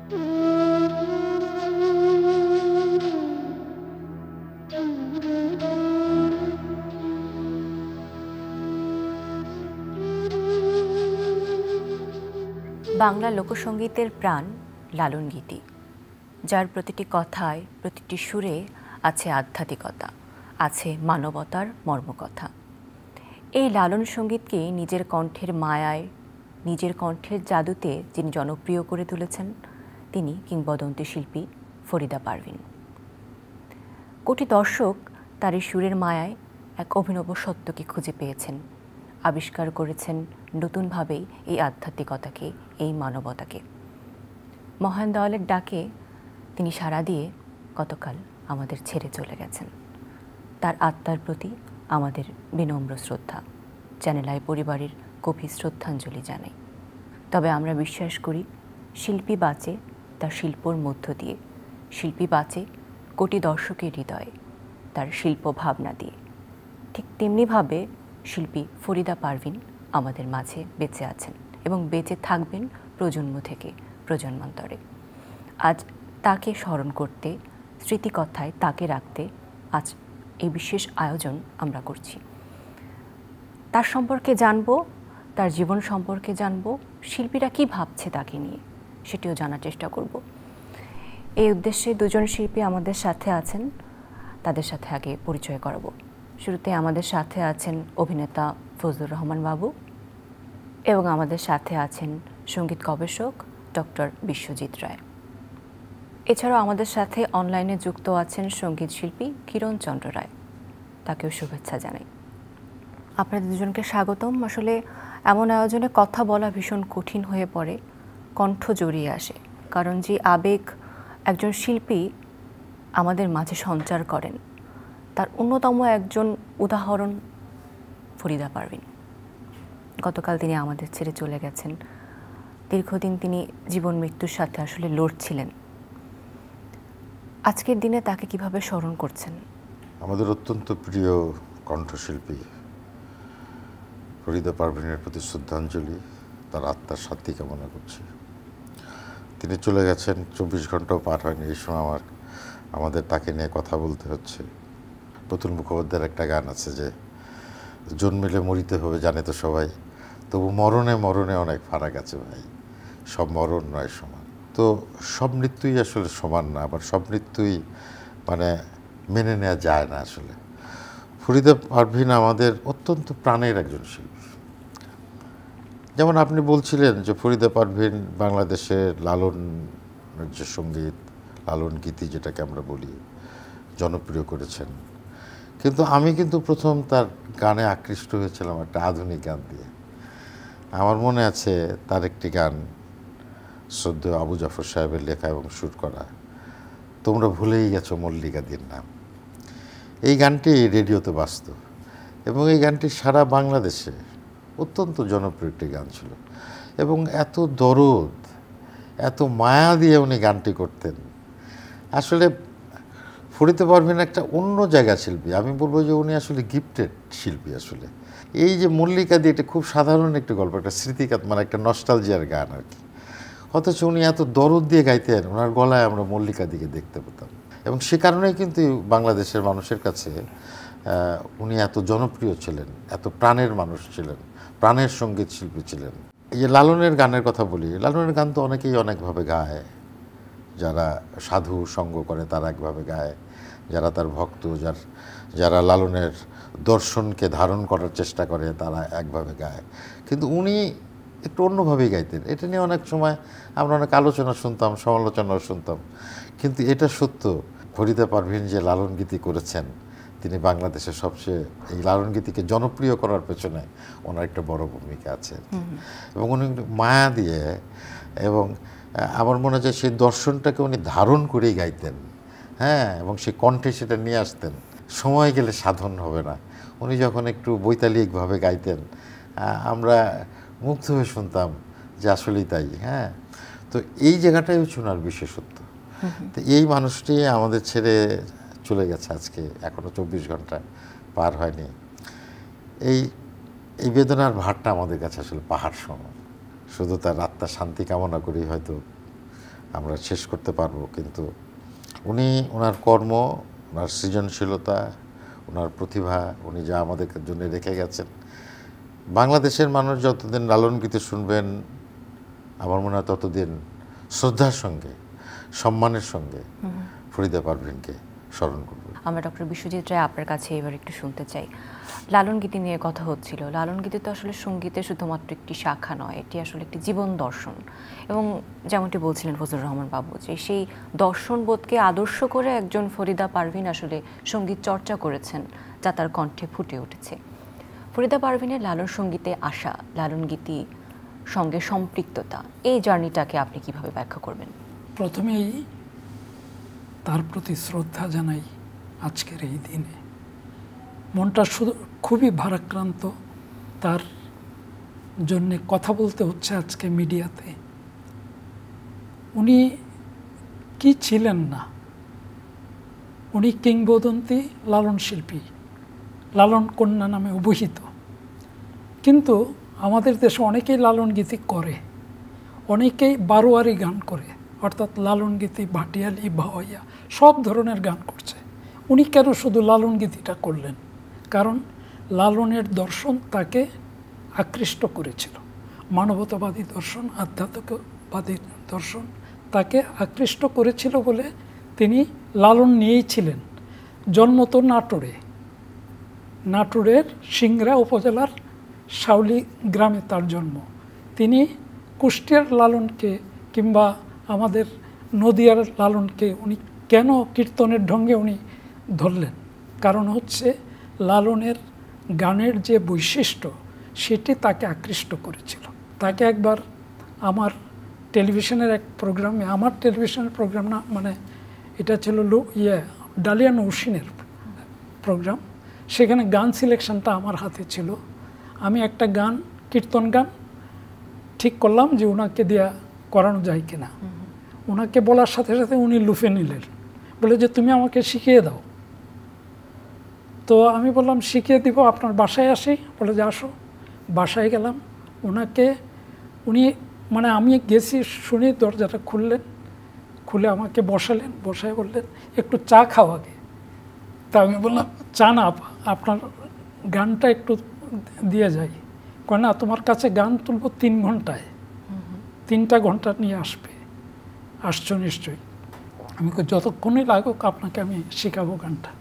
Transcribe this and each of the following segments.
বাংলা লোকসঙ্গীতের প্রাণ লালন গীতি, যার প্রতিটি কথায় প্রতিটি সুরে আছে আধ্যাত্মিকতা, আছে মানবতার মর্মকথা। এই লালন সঙ্গীতকে নিজের কণ্ঠের মায়ায়, নিজের কণ্ঠের জাদুতে যিনি জনপ্রিয় করে তুলেছেন তিনি কিংবদন্তি শিল্পী ফরিদা পারভিন। কোটি দর্শক তার এই সুরের মায়ায় এক অভিনব সত্যকে খুঁজে পেয়েছেন, আবিষ্কার করেছেন নতুনভাবেই এই আধ্যাত্মিকতাকে, এই মানবতাকে। মহান দয়ালের ডাকে তিনি সাড়া দিয়ে গতকাল আমাদের ছেড়ে চলে গেছেন। তার আত্মার প্রতি আমাদের বিনম্র শ্রদ্ধা, চ্যানেল আই পরিবারের গভীর শ্রদ্ধাঞ্জলি জানাই। তবে আমরা বিশ্বাস করি শিল্পী বাঁচে তার শিল্পর মধ্য দিয়ে, শিল্পী বাঁচে কোটি দর্শকের হৃদয়ে তার শিল্প ভাবনা দিয়ে। ঠিক তেমনিভাবে শিল্পী ফরিদা পারভিন আমাদের মাঝে বেঁচে আছেন এবং বেঁচে থাকবেন প্রজন্ম থেকে প্রজন্মান্তরে। আজ তাকে স্মরণ করতে, স্মৃতিকথায় তাকে রাখতে আজ এই বিশেষ আয়োজন আমরা করছি। তার সম্পর্কে জানবো, তার জীবন সম্পর্কে জানবো, শিল্পীরা কি ভাবছে তাকে নিয়ে সেটিও জানার চেষ্টা করব। এই উদ্দেশ্যে দুজন শিল্পী আমাদের সাথে আছেন, তাদের সাথে আগে পরিচয় করাবো। শুরুতে আমাদের সাথে আছেন অভিনেতা ফজলুর রহমান বাবু এবং আমাদের সাথে আছেন সঙ্গীত গবেষক ডক্টর বিশ্বজিৎ রায়। এছাড়াও আমাদের সাথে অনলাইনে যুক্ত আছেন সঙ্গীত শিল্পী কিরণ চন্দ্র রায়, তাকেও শুভেচ্ছা জানাই। আপনাদের দুজনকে স্বাগতম। আসলে এমন আয়োজনে কথা বলা ভীষণ কঠিন হয়ে পড়ে, কণ্ঠ জড়িয়ে আসে, কারণ যে আবেগ একজন শিল্পী আমাদের মাঝে সঞ্চার করেন তার অন্যতম একজন উদাহরণ ফরিদা পারভিন। গতকাল তিনি আমাদের ছেড়ে চলে গেছেন। দীর্ঘদিন তিনি জীবন মৃত্যুর সাথে আসলে লড়ছিলেন। আজকের দিনে তাকে কিভাবে স্মরণ করছেন? আমাদের অত্যন্ত প্রিয় কণ্ঠশিল্পী ফরিদা পারভিনের প্রতি শ্রদ্ধাঞ্জলি, তার আত্মার শান্তি কামনা করছি। তিনি চলে গেছেন, 24 ঘন্টাও পার হয়নি এই সময় আমাদের তাকে নিয়ে কথা বলতে হচ্ছে। প্রতুল মুখোপাধ্যায়ের একটা গান আছে যে জন্মিলে মরিতে হবে জানে তো সবাই, তবু মরণে মরণে অনেক ফারাক আছে ভাই, সব মরণ নয় সমান। তো সব মৃত্যুই আসলে সমান না, আবার সব মৃত্যুই মানে মেনে নেওয়া যায় না। আসলে ফরিদা পারভিন আমাদের অত্যন্ত প্রাণের একজন শিল্পী। যেমন আপনি বলছিলেন যে ফরিদা পারভিন বাংলাদেশের লালন যে সঙ্গীত, লালন গীতি যেটাকে আমরা বলি, জনপ্রিয় করেছেন। কিন্তু আমি প্রথম তার গানে আকৃষ্ট হয়েছিলাম একটা আধুনিক গান দিয়ে। আমার মনে আছে তার একটি গান, শ্রদ্ধেয় আবু জাফর সাহেবের লেখা এবং সুর করা, তোমরা ভুলেই গেছো মল্লিকাদির নাম। এই গানটি রেডিওতে বাজত এবং এই গানটি সারা বাংলাদেশে অত্যন্ত জনপ্রিয় একটি গান ছিল এবং এত দরদ, এত মায়া দিয়ে উনি গানটি করতেন। আসলে ফরিদা পারভিন একটা অন্য জায়গা শিল্পী। আমি বলবো যে উনি আসলে গিফটেড শিল্পী। আসলে এই যে মল্লিকাদি, এটা খুব সাধারণ একটি গল্প, একটা স্মৃতিকাত, মানে একটা নস্টালজিয়ার গান আর কি। অথচ উনি এত দরদ দিয়ে গাইতেন, ওনার গলায় আমরা মল্লিকাদিকে দেখতে পেতাম এবং সে কারণেই কিন্তু বাংলাদেশের মানুষের কাছে উনি এত জনপ্রিয় ছিলেন, এত প্রাণের মানুষ ছিলেন, প্রাণের সঙ্গীত শিল্পী ছিলেন। এই যে লালনের গানের কথা বলি, লালনের গান তো অনেকেই অনেকভাবে গায়। যারা সাধু সঙ্গ করে তারা একভাবে গায়, যারা তার ভক্ত, যারা লালনের দর্শনকে ধারণ করার চেষ্টা করে তারা একভাবে গায়। কিন্তু উনি একটু অন্যভাবেই গাইতেন। এটা নিয়ে অনেক সময় আমরা অনেক আলোচনা শুনতাম, সমালোচনাও শুনতাম। কিন্তু এটা সত্য, ফরিদা পারভিন যে লালন গীতি করেছেন, তিনি বাংলাদেশের সবচেয়ে এই লালন গীতিকে জনপ্রিয় করার পেছনে ওনার একটা বড় ভূমিকা আছে এবং উনি মায়া দিয়ে এবং আমার মনে হয় সেই দর্শনটাকে উনি ধারণ করেই গাইতেন। হ্যাঁ, এবং সেই কণ্ঠে সেটা নিয়ে আসতেন। সময় গেলে সাধন হবে না। উনি যখন একটু বৈতালিকভাবে গাইতেন, আমরা মুগ্ধ হয়ে শুনতাম যে আসলেই তাই। হ্যাঁ, তো এই জায়গাটাই হচ্ছে ওনার বিশেষত্ব। তো এই মানুষটি আমাদের ছেড়ে চলে গেছে আজকে, এখনও 24 ঘন্টা পার হয়নি। এই বেদনার ভারটা আমাদের কাছে আসলে পাহাড় সমান। শুধু তার আত্মার শান্তি কামনা করি হয়তো আমরা শেষ করতে পারবো, কিন্তু উনি ওনার কর্ম, ওনার সৃজনশীলতা, ওনার প্রতিভা, উনি যা আমাদের জন্য রেখে গেছেন, বাংলাদেশের মানুষ যতদিন লালন গীতি শুনবেন আমার মনে হয় ততদিন শ্রদ্ধার সঙ্গে, সম্মানের সঙ্গে ফরিদা পারভীনকে স্মরণ করব। আমরা ডক্টর বিশ্বজিৎ রায় আপনার কাছে এবার একটু শুনতে চাই। লালন গীতি নিয়ে কথা হচ্ছিল। লালন গীতি তো আসলে সঙ্গীতের শুধুমাত্র একটি শাখা নয়, এটি আসলে একটি জীবন দর্শন, এবং যেমনটি বলছিলেন ফজলুর রহমান বাবু, যে সেই দর্শনবোধকে আদর্শ করে একজন ফরিদা পারভীন আসলে সঙ্গীত চর্চা করেছেন, যা তার কণ্ঠে ফুটে উঠেছে। ফরিদা পারভীনের লালন সঙ্গীতে আসা, লালন গীতি সঙ্গে সম্পৃক্ততা, এই জার্নিটাকে আপনি কিভাবে ব্যাখ্যা করবেন? প্রথমেই তার প্রতি শ্রদ্ধা জানাই আজকের এই দিনে। মনটা শুধু খুবই ভারাক্রান্ত, তার জন্যে কথা বলতে হচ্ছে আজকে মিডিয়াতে। উনি কি ছিলেন না, উনি কিংবদন্তি লালন শিল্পী, লালন কন্যা নামে অভিহিত। কিন্তু আমাদের দেশে অনেকেই লালন গীতি করে, অনেকেই বারোয়ারি গান করে, অর্থাৎ লালন গীতি, ভাটিয়ালি, ভাওয়াইয়া সব ধরনের গান করছে। উনি কেন শুধু লালন গীতিটা করলেন? কারণ লালনের দর্শন তাকে আকৃষ্ট করেছিল। মানবতাবাদী দর্শন, আধ্যাত্মিকবাদী দর্শন তাকে আকৃষ্ট করেছিল বলে তিনি লালন নিয়েই ছিলেন। জন্ম তো নাটোরে, নাটোরের সিংড়া উপজেলার শাউলি গ্রামে তার জন্ম। তিনি কুষ্টিয়ার লালনকে কিংবা আমাদের নদিয়ার লালনকে উনি কেন কীর্তনের ঢঙ্গে উনি ধরলেন? কারণ হচ্ছে লালনের গানের যে বৈশিষ্ট্য সেটি তাকে আকৃষ্ট করেছিল। তাকে একবার আমার টেলিভিশনের এক প্রোগ্রামে, আমার টেলিভিশনের প্রোগ্রাম না, মানে এটা ছিল ডালিয়া নৌসিনের প্রোগ্রাম, সেখানে গান সিলেকশনটা আমার হাতে ছিল। আমি একটা গান, কীর্তন গান ঠিক করলাম যে ওনাকে দেওয়া করানো যায় কিনা। ওনাকে বলার সাথে সাথে উনি লুফে নিলেন, বলে যে তুমি আমাকে শিখিয়ে দাও। তো আমি বললাম শিখিয়ে দিব, আপনার বাসায় আসি। বলে যে আসো। বাসায় গেলাম, উনি মানে আমি গেছি শুনে দরজাটা খুললেন, খুলে আমাকে বসালেন, বসায় বললেন একটু চা খাও আগে। তা আমি বললাম চা না, আপনার গানটা একটু দিয়ে যাই। কয় না, তোমার কাছে গান তুলব 3 ঘন্টায়, 3টা ঘন্টা নিয়ে আসবে। আসছো নিশ্চয়ই। আমি যতক্ষণই লাগুক আপনাকে আমি শেখাবো গানটা।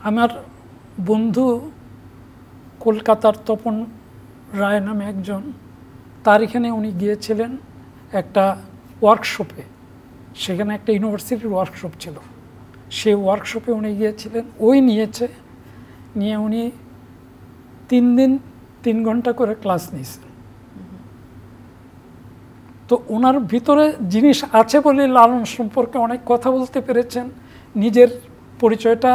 আমার বন্ধু কলকাতার তপন রায় নামে একজন, তার এখানে উনি গিয়েছিলেন একটা ওয়ার্কশপে, সেখানে একটা ইউনিভার্সিটির ওয়ার্কশপ ছিল, সেই ওয়ার্কশপে উনি গিয়েছিলেন। ওই নিয়ে উনি 3 দিন 3 ঘন্টা করে ক্লাস নিয়েছেন। তো ওনার ভিতরে জিনিস আছে বলে লালন সম্পর্কে অনেক কথা বলতে পেরেছেন, নিজের পরিচয়টা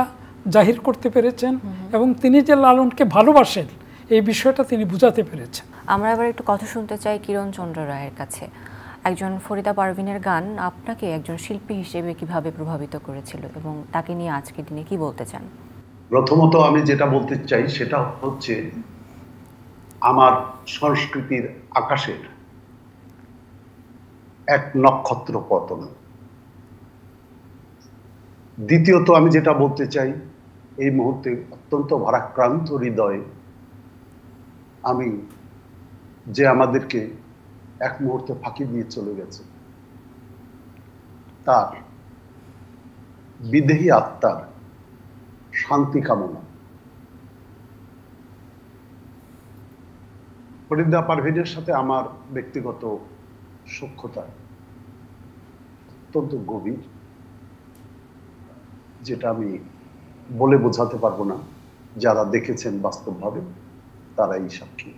জাহির করতে পেরেছেন, এবং তিনি যে লালনকে ভালোবাসেন এই বিষয়টা তিনি বুঝাতে পেরেছেন। আমরা এবার একটু কথা শুনতে চাই কিরণ চন্দ্র রায়ের কাছে। একজন ফরিদা পারভীনের গান আপনাকে একজন শিল্পী হিসেবে কিভাবে প্রভাবিত করেছিল, এবং তাকে নিয়ে আজকের দিনে কি বলতে চান? প্রথমত আমি যেটা বলতে চাই সেটা হচ্ছে আমার সংস্কৃতির আকাশের এক নক্ষত্র পতন। দ্বিতীয়ত আমি যেটা বলতে চাই, এই মুহূর্তে অত্যন্ত ভারাক্রান্ত হৃদয়ে আমি যে আমাদেরকে এক মুহূর্তে ফাঁকি দিয়ে চলে গেছে, তার বিদেহী আত্মার শান্তি কামনা। ফরিদা পারভীনের সাথে আমার ব্যক্তিগত সখ্যতা অত্যন্ত গভীর, যেটা আমি বলে বোঝাতে পারবো না। যারা দেখেছেন বাস্তবভাবে তারাই সাক্ষী।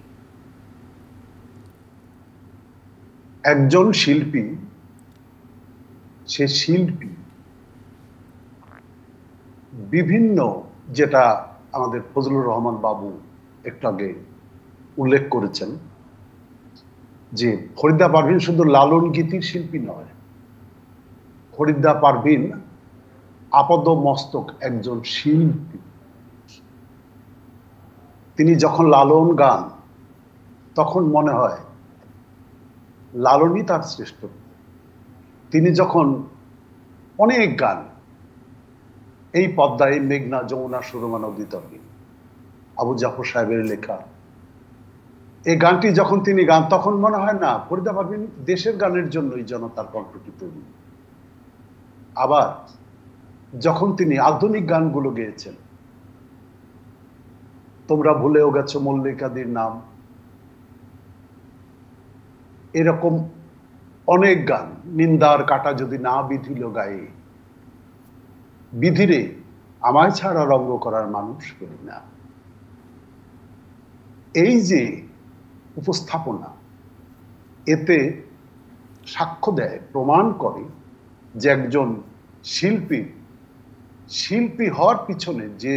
একজন শিল্পী, সে শিল্পী বিভিন্ন, যেটা আমাদের ফজলুর রহমান বাবু একটু আগে উল্লেখ করেছেন, যে ফরিদা পারভীন শুধু লালন গীতির শিল্পী নয়, ফরিদা পারভীন আপাদ মস্তক একজন শিল্পী। তিনি যখন লালন গান, তখন মনে হয় লালনই তার শ্রেষ্ঠ। তিনি যখন অনেক গান, এই পদ্মায় মেঘনা যমুনা সুরমা নদী তরী, আবু জাফর সাহেবের লেখা এই গানটি যখন তিনি গান, তখন মনে হয় না ফরিদা পারভীন দেশের গানের জন্যই জনতার কণ্ঠটি তৈরি। আবার যখন তিনি আধুনিক গানগুলো গেয়েছেন, তোমরা ভুলেও গেছো মল্লিকাদির নাম, এরকম অনেক গান, নিন্দার কাটা যদি না বিধিল গায়ে, বিধিরে আমায় ছাড়া রঙ্গ করার মানুষ করি না, এই যে উপস্থাপনা, এতে সাক্ষ্য দেয়, প্রমাণ করে যে একজন শিল্পী, শিল্পী হওয়ার পিছনে যে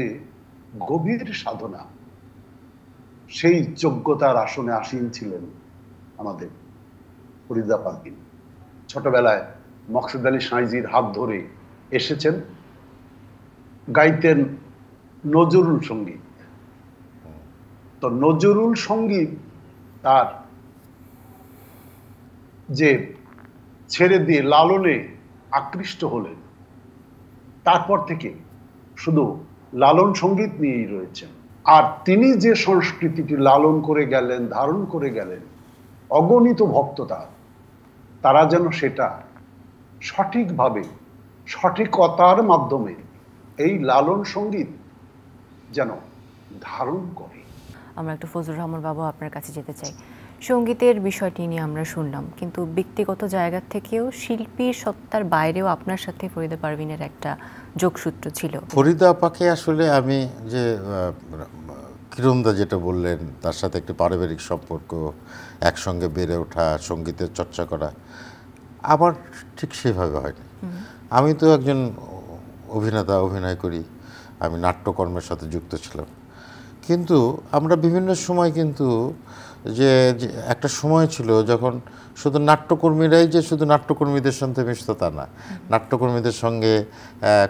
গভীর সাধনা, সেই যোগ্যতার আসনে আসীন ছিলেন আমাদের ফরিদা পারভীন। ছোটবেলায় মকসুদ আলী সাঁইজির হাত ধরে এসেছেন, গাইতেন নজরুল সঙ্গীত। তো নজরুল সঙ্গীত তার যে ছেড়ে দিয়ে লালনে আকৃষ্ট হলেন, তারপর থেকে শুধু লালন সঙ্গীত নিয়েই রয়েছেন। আর তিনি যে সংস্কৃতিটি লালন করে গেলেন, ধারণ করে গেলেন, অগণিত ভক্ত তারা যেন সেটা সঠিকভাবে, সঠিকতার মাধ্যমে এই লালন সঙ্গীত যেন ধারণ করে। আমরা একটু ফজলুর রহমান বাবু আপনার কাছে যেতে চাই। সঙ্গীতের বিষয়টি নিয়ে আমরা শুনলাম, কিন্তু ব্যক্তিগত জায়গা থেকেও শিল্পীর সত্তার বাইরেও আপনার সাথে ফরিদা পারভীনের একটা যোগসূত্র ছিল। ফরিদা আপাকে আসলে আমি যে কিরণদা যেটা বললেন, তার সাথে একটি পারিবারিক সম্পর্ক, একসঙ্গে বেড়ে ওঠা, সঙ্গীতের চর্চা করা, আমার ঠিক সেভাবে হয়নি। আমি তো একজন অভিনেতা, অভিনয় করি, আমি নাট্যকর্মের সাথে যুক্ত ছিলাম। কিন্তু আমরা বিভিন্ন সময় কিন্তু যে একটা সময় ছিল যখন শুধু নাট্যকর্মীরাই যে শুধু নাট্যকর্মীদের সাথে মিশত তা না, নাট্যকর্মীদের সঙ্গে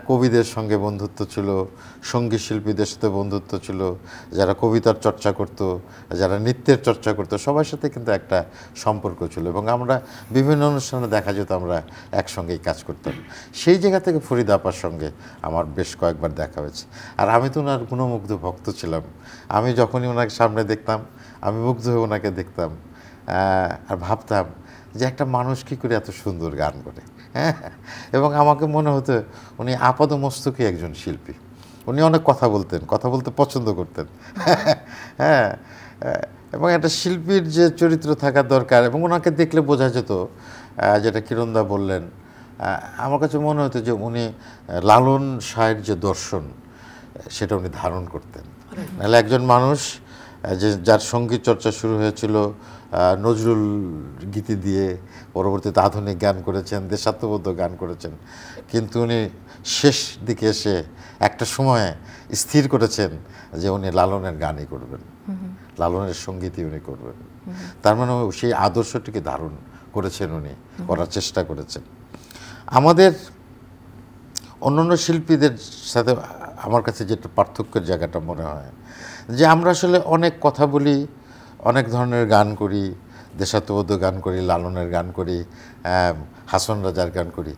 কবিদের সঙ্গে বন্ধুত্ব ছিল, সঙ্গীত শিল্পীদের সাথে বন্ধুত্ব ছিল, যারা কবিতার চর্চা করত, যারা নৃত্যের চর্চা করতো, সবার সাথে কিন্তু একটা সম্পর্ক ছিল এবং আমরা বিভিন্ন অনুষ্ঠানে দেখা যেত আমরা একসঙ্গেই কাজ করতাম। সেই জায়গা থেকে ফরিদা আপার সঙ্গে আমার বেশ কয়েকবার দেখা হয়েছে। আর আমি তো ওনার গুণমুগ্ধ ভক্ত ছিলাম। আমি যখনই ওনাকে সামনে দেখতাম, আমি মুগ্ধ হয়ে ওনাকে দেখতাম আর ভাবতাম যে একটা মানুষ কী করে এত সুন্দর গান করে। হ্যাঁ, এবং আমাকে মনে হতো উনি আপাদমস্তকে একজন শিল্পী। উনি অনেক কথা বলতেন, কথা বলতে পছন্দ করতেন। হ্যাঁ, এবং একটা শিল্পীর যে চরিত্র থাকার দরকার, এবং ওনাকে দেখলে বোঝা যেত, যেটা কিরণদা বললেন, আমার কাছে মনে হতো যে উনি লালন শাহের যে দর্শন, সেটা উনি ধারণ করতেন। নাহলে একজন মানুষ যে যার সঙ্গীত চর্চা শুরু হয়েছিল নজরুল গীতি দিয়ে, পরবর্তীতে আধুনিক গান করেছেন, দেশাত্মবোধক গান করেছেন, কিন্তু উনি শেষ দিকে এসে একটা সময়ে স্থির করেছেন যে উনি লালনের গানই করবেন, লালনের সঙ্গীতই উনি করবেন। তার মানে সেই আদর্শটিকে ধারণ করেছেন, উনি করার চেষ্টা করেছেন। আমাদের অন্যান্য শিল্পীদের সাথে আমার কাছে যেটা পার্থক্যের জায়গাটা মনে হয় যে আমরা আসলে অনেক কথা বলি, অনেক ধরনের গান করি, দেশাত্মবোধক গান করি, লালনের গান করি, হাসন রাজার গান করি।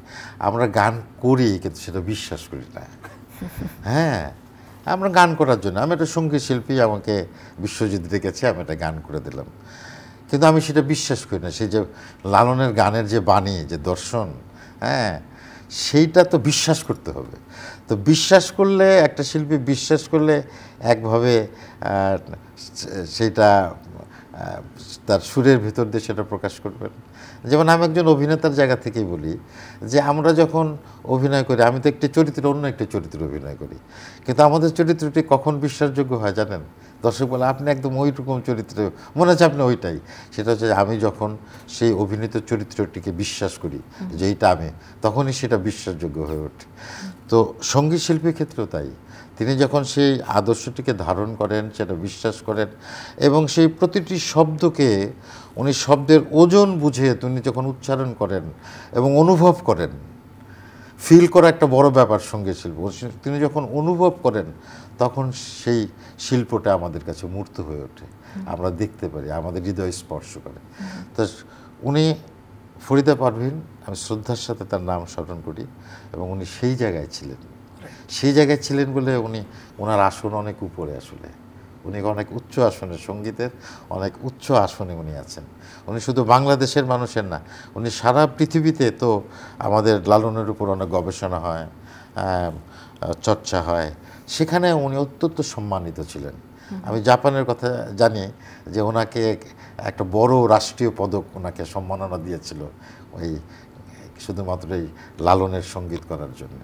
আমরা গান করি কিন্তু সেটা বিশ্বাস করি না। হ্যাঁ, আমরা গান করার জন্য, আমি একটা সঙ্গীত শিল্পী, আমাকে বিশ্বজিৎ ডেকেছে, আমি একটা গান করে দিলাম, কিন্তু আমি সেটা বিশ্বাস করি না। সেই যে লালনের গানের যে বাণী, যে দর্শন, হ্যাঁ, সেইটা তো বিশ্বাস করতে হবে। তো বিশ্বাস করলে, একটা শিল্পী বিশ্বাস করলে একভাবে সেইটা তার সুরের ভিতর দিয়ে সেটা প্রকাশ করবেন। যেমন আমি একজন অভিনেতার জায়গা থেকেই বলি যে আমরা যখন অভিনয় করি, আমি তো একটি চরিত্রে অন্য একটি চরিত্রে অভিনয় করি, কিন্তু আমাদের চরিত্রটি কখন বিশ্বাসযোগ্য হয় জানেন? দর্শক বলে আপনি একদম ওইরকম চরিত্রে মনে হচ্ছে আপনি ওইটাই। সেটা হচ্ছে আমি যখন সেই অভিনীত চরিত্রটিকে বিশ্বাস করি যে এইটা আমি, তখনই সেটা বিশ্বাসযোগ্য হয়ে ওঠে। তো সঙ্গীত শিল্পীর ক্ষেত্রেও তাই, তিনি যখন সেই আদর্শটিকে ধারণ করেন, সেটা বিশ্বাস করেন, এবং সেই প্রতিটি শব্দকে উনি শব্দের ওজন বুঝে তিনি যখন উচ্চারণ করেন এবং অনুভব করেন, ফিল করা একটা বড় ব্যাপার সঙ্গীত শিল্প। তিনি যখন অনুভব করেন তখন সেই শিল্পটা আমাদের কাছে মূর্ত হয়ে ওঠে, আমরা দেখতে পারি, আমাদের হৃদয় স্পর্শ করে। তো উনি ফরিদা পারভীন আমি শ্রদ্ধার সাথে তার নাম স্মরণ করি, এবং উনি সেই জায়গায় ছিলেন। সেই জায়গায় ছিলেন বলে ওনার আসন অনেক উপরে, আসলে উনি অনেক উচ্চ আসনে, সঙ্গীতের অনেক উচ্চ আসনে উনি আছেন। উনি শুধু বাংলাদেশের মানুষের না, উনি সারা পৃথিবীতে, তো আমাদের লালনের উপর অনেক গবেষণা হয়, চর্চা হয়, সেখানে উনি অত্যন্ত সম্মানিত ছিলেন। আমি জাপানের কথা জানি যে ওনাকে একটা বড় রাষ্ট্রীয় পদক ওনাকে সম্মাননা দিয়েছিল ওই শুধুমাত্র এই লালনের সঙ্গীত করার জন্য।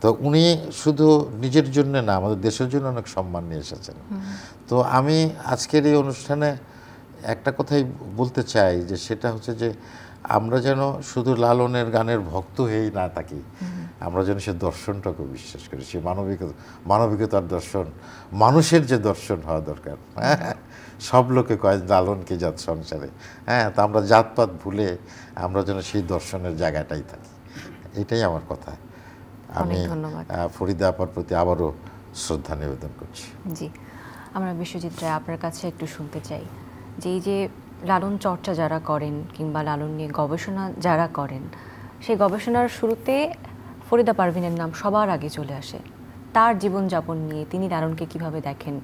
তো উনি শুধু নিজের জন্য না, আমাদের দেশের জন্য অনেক সম্মান নিয়ে এসেছেন। তো আমি আজকের এই অনুষ্ঠানে একটা কথাই বলতে চাই, যে সেটা হচ্ছে যে আমরা যেন শুধু লালনের গানের ভক্ত হয়েই না থাকি, আমরা যেন সে দর্শনটাকে বিশ্বাস করি, সে মানবিকতার দর্শন, মানুষের যে দর্শন হওয়া দরকার। হ্যাঁ, সব লোকে কয় লালনকে জাত সংসারে, হ্যাঁ, তা আমরা জাতপাত ভুলে আমরা যেন সেই দর্শনের জায়গাটাই থাকি, এটাই আমার কথা। আমি ফরিদা আপার প্রতি আবারও শ্রদ্ধা নিবেদন করছি। জি, আমরা বিশ্বজিৎ রায় আপনার কাছে একটু শুনতে চাই যে এই যে লালন চর্চা যারা করেন কিংবা লালন নিয়ে গবেষণা যারা করেন, সেই গবেষণার শুরুতে ফরিদা পারভীনের নাম সবার আগে চলে আসে। তার জীবনযাপন নিয়ে তিনি লালনকে কিভাবে দেখেন,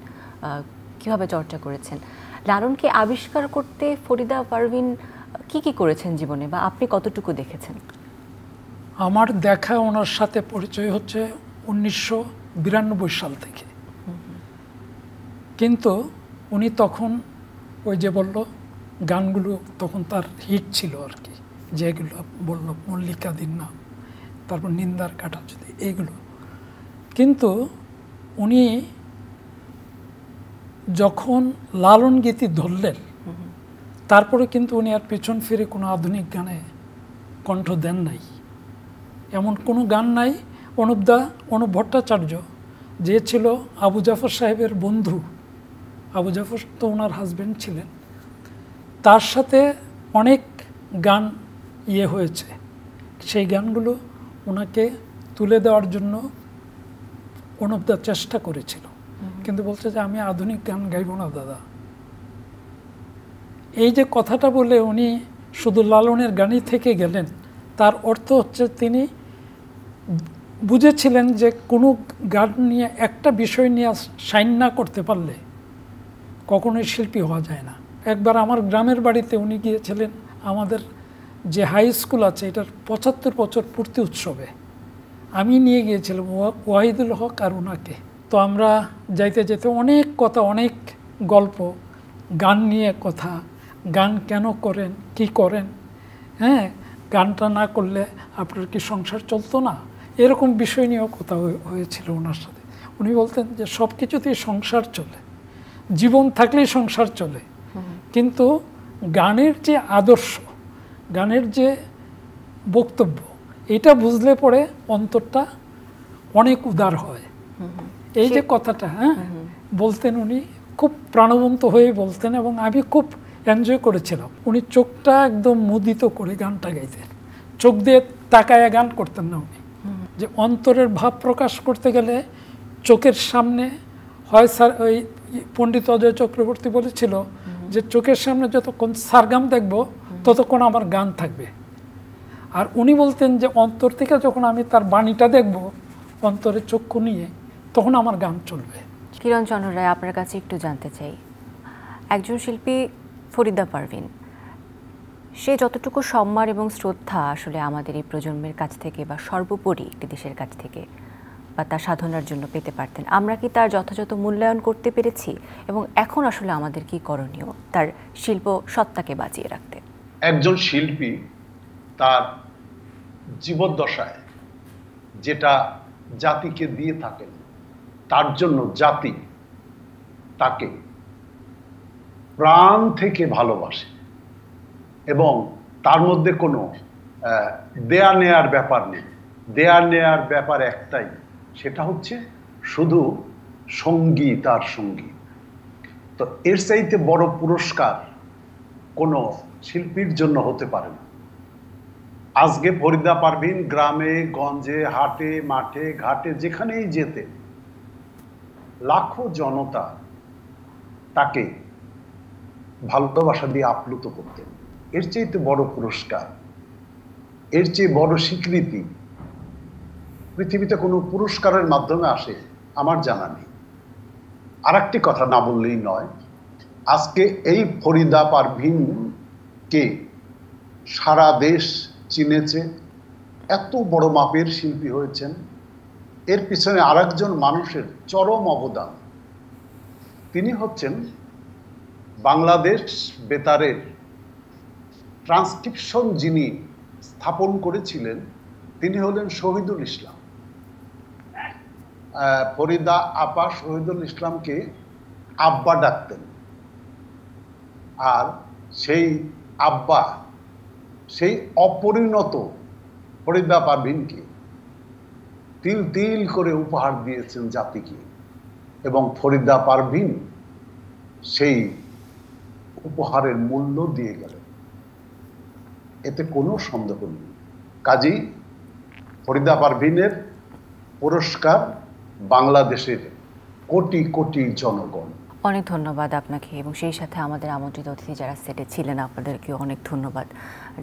কিভাবে চর্চা করেছেন, লালনকে আবিষ্কার করতে ফরিদা পারভীন কি কি করেছেন জীবনে, বা আপনি কতটুকু দেখেছেন? আমার দেখা ওনার সাথে পরিচয় হচ্ছে 1992 সাল থেকে। কিন্তু উনি তখন ওই যে বলল গানগুলো তখন তার হিট ছিল আর কি, যেগুলো বলল মল্লিকা দিন নাম, তারপর নিন্দার কাটা যদি, এইগুলো। কিন্তু উনি যখন লালন গীতি ধরলেন, তারপরে কিন্তু উনি আর পেছন ফিরে কোনো আধুনিক গানে কণ্ঠ দেন নাই। এমন কোনো গান নাই। অনুপ ভট্টাচার্য যে ছিল আবু জাফর সাহেবের বন্ধু, আবু জাফর তো ওনার হাজব্যান্ড ছিলেন, তার সাথে অনেক গান হয়েছে। সেই গানগুলো ওনাকে তুলে দেওয়ার জন্য অনুপদা চেষ্টা করেছিল, কিন্তু বলছে যে আমি আধুনিক গান গাইব না দাদা। এই যে কথাটা বলে উনি শুধু লালনের গানই থেকে গেলেন, তার অর্থ হচ্ছে তিনি বুঝেছিলেন যে কোনো গান নিয়ে, একটা বিষয় নিয়ে শাইন না করতে পারলে কখনোই শিল্পী হওয়া যায় না। একবার আমার গ্রামের বাড়িতে উনি গিয়েছিলেন আমাদের যে হাই স্কুল আছে এটার 75 বছর পূর্তি উৎসবে। আমি নিয়ে গিয়েছিলাম ওয়াহিদুল হক আর ওনাকে। তো আমরা যাইতে যেতে অনেক কথা, অনেক গল্প, গান নিয়ে কথা, গান কেন করেন, কি করেন, হ্যাঁ, গানটা না করলে আপনার কি সংসার চলতো না, এরকম বিষয় নিয়েও কথা হয়েছিল ওনার সাথে। উনি বলতেন যে সব কিছুতেই সংসার চলে, জীবন থাকলেই সংসার চলে, কিন্তু গানের যে আদর্শ, গানের যে বক্তব্য, এটা বুঝলে পরে অন্তরটা অনেক উদার হয়। এই যে কথাটা, হ্যাঁ, বলতেন উনি খুব প্রাণবন্ত হয়ে বলতেন, এবং আমি খুব এনজয় করেছিলাম। উনি চোখটা একদম মুদিত করে গানটা গাইতেন, চোখ দিয়ে তাকায় গান করতেন না উনি। যে অন্তরের ভাব প্রকাশ করতে গেলে চোখের সামনে হয়, ওই পণ্ডিত অজয় চক্রবর্তী বলেছিল যে চোখের সামনে যতক্ষণ সারগাম দেখব ততক্ষণ আমার গান থাকবে। আর উনি বলতেন যে অন্তর থেকে যখন আমি তার বাণীটা দেখব অন্তরে চক্ষু নিয়ে, তখন আমার গান চলবে। কিরণ চন্দ্র রায়, আপনার কাছে একটু জানতে চাই, একজন শিল্পী ফরিদা পারভীন, সে যতটুকু সম্মান এবং শ্রদ্ধা আসলে আমাদের এই প্রজন্মের কাছ থেকে বা সর্বোপরি একটি দেশের কাছ থেকে বা তার সাধনার জন্য পেতে পারতেন, আমরা কি তার যথাযথ মূল্যায়ন করতে পেরেছি? এবং এখন আসলে আমাদের কি করণীয় তার শিল্প সত্তাকে বাঁচিয়ে রাখতে? একজন শিল্পী তার জীবদ্দশায় যেটা জাতিকে দিয়ে থাকেন, তার জন্য জাতি তাকে প্রাণ থেকে ভালোবাসে, এবং তার মধ্যে কোনো দেয়া নেয়ার ব্যাপার নেই। দেয়া নেয়ার ব্যাপার একটাই, সেটা হচ্ছে শুধু সঙ্গীত আর সঙ্গীত। তো এর চাইতে বড় পুরস্কার কোনো শিল্পীর জন্য হতে পারে না। আজকে ফরিদা পারভীন গ্রামে গঞ্জে, হাটে মাঠে ঘাটে যেখানেই যেতে, লাখো জনতা তাকে ভালোবাসা দিয়ে আপ্লুত করতেন। এর চাইতে বড় পুরস্কার এর চেয়ে বড় স্বীকৃতি পৃথিবীতে কোনো পুরস্কারের মাধ্যমে আসে আমার জানা নেই। আর একটি কথা না বললেই নয়, আজকে এই ফরিদা পারভীনকে সারা দেশ চিনেছে, এত বড় মাপের শিল্পী হয়েছেন, এর পিছনে আরেকজন মানুষের চরম অবদান। তিনি হচ্ছেন বাংলাদেশ বেতারের ট্রান্সক্রিপশন যিনি স্থাপন করেছিলেন, তিনি হলেন শহীদুল ইসলাম। ফরিদা আপা শহীদুল ইসলামকে আব্বা ডাকতেন, আর সেই আব্বা সেই অপরিণত ফরিদা পারভীনকে তিল তিল করে উপহার দিয়েছেন জাতিকে, এবং ফরিদা পারভীন সেই উপহারের মূল্য দিয়ে গেলেন, এতে কোনো সন্দেহ নেই। কাজেই ফরিদা পারভীনের পুরস্কার বাংলাদেশের কোটি কোটি জনগণ। অনেক ধন্যবাদ আপনাকে, এবং সেই সাথে আমাদের আমন্ত্রিত অতিথি যারা সেটে ছিলেন আপনাদেরকেও অনেক ধন্যবাদ,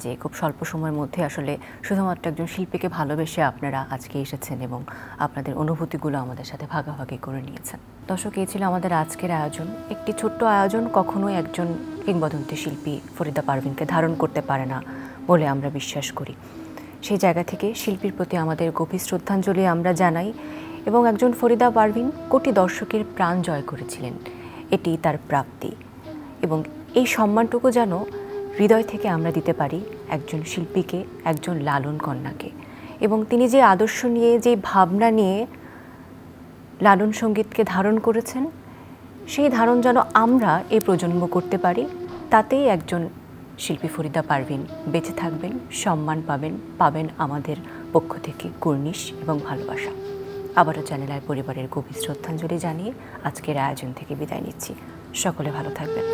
যে খুব স্বল্প সময়ের মধ্যে আসলে শুধুমাত্র একজন শিল্পীকে ভালোবেসে আপনারা আজকে এসেছেন এবং আপনাদের অনুভূতিগুলো আমাদের সাথে ভাগাভাগি করে নিয়েছেন। দর্শক, এই ছিল আমাদের আজকের আয়োজন। একটি ছোট্ট আয়োজন কখনোই একজন কিংবদন্তি শিল্পী ফরিদা পারভীনকে ধারণ করতে পারে না বলে আমরা বিশ্বাস করি। সেই জায়গা থেকে শিল্পীর প্রতি আমাদের গভীর শ্রদ্ধাঞ্জলি আমরা জানাই, এবং একজন ফরিদা পারভীন কোটি দর্শকের প্রাণ জয় করেছিলেন, এটি তার প্রাপ্তি, এবং এই সম্মানটুকু যেন হৃদয় থেকে আমরা দিতে পারি একজন শিল্পীকে, একজন লালন কন্যাকে। এবং তিনি যে আদর্শ নিয়ে, যে ভাবনা নিয়ে লালন সঙ্গীতকে ধারণ করেছেন, সেই ধারণ যেন আমরা এই প্রজন্ম করতে পারি, তাতেই একজন শিল্পী ফরিদা পারভীন বেঁচে থাকবেন, সম্মান পাবেন আমাদের পক্ষ থেকে কুর্নিশ এবং ভালোবাসা। আবারও চ্যানেল আই পরিবারের গভীর শ্রদ্ধাঞ্জলি জানিয়ে আজকের আয়োজন থেকে বিদায় নিচ্ছি। সকলে ভালো থাকবেন।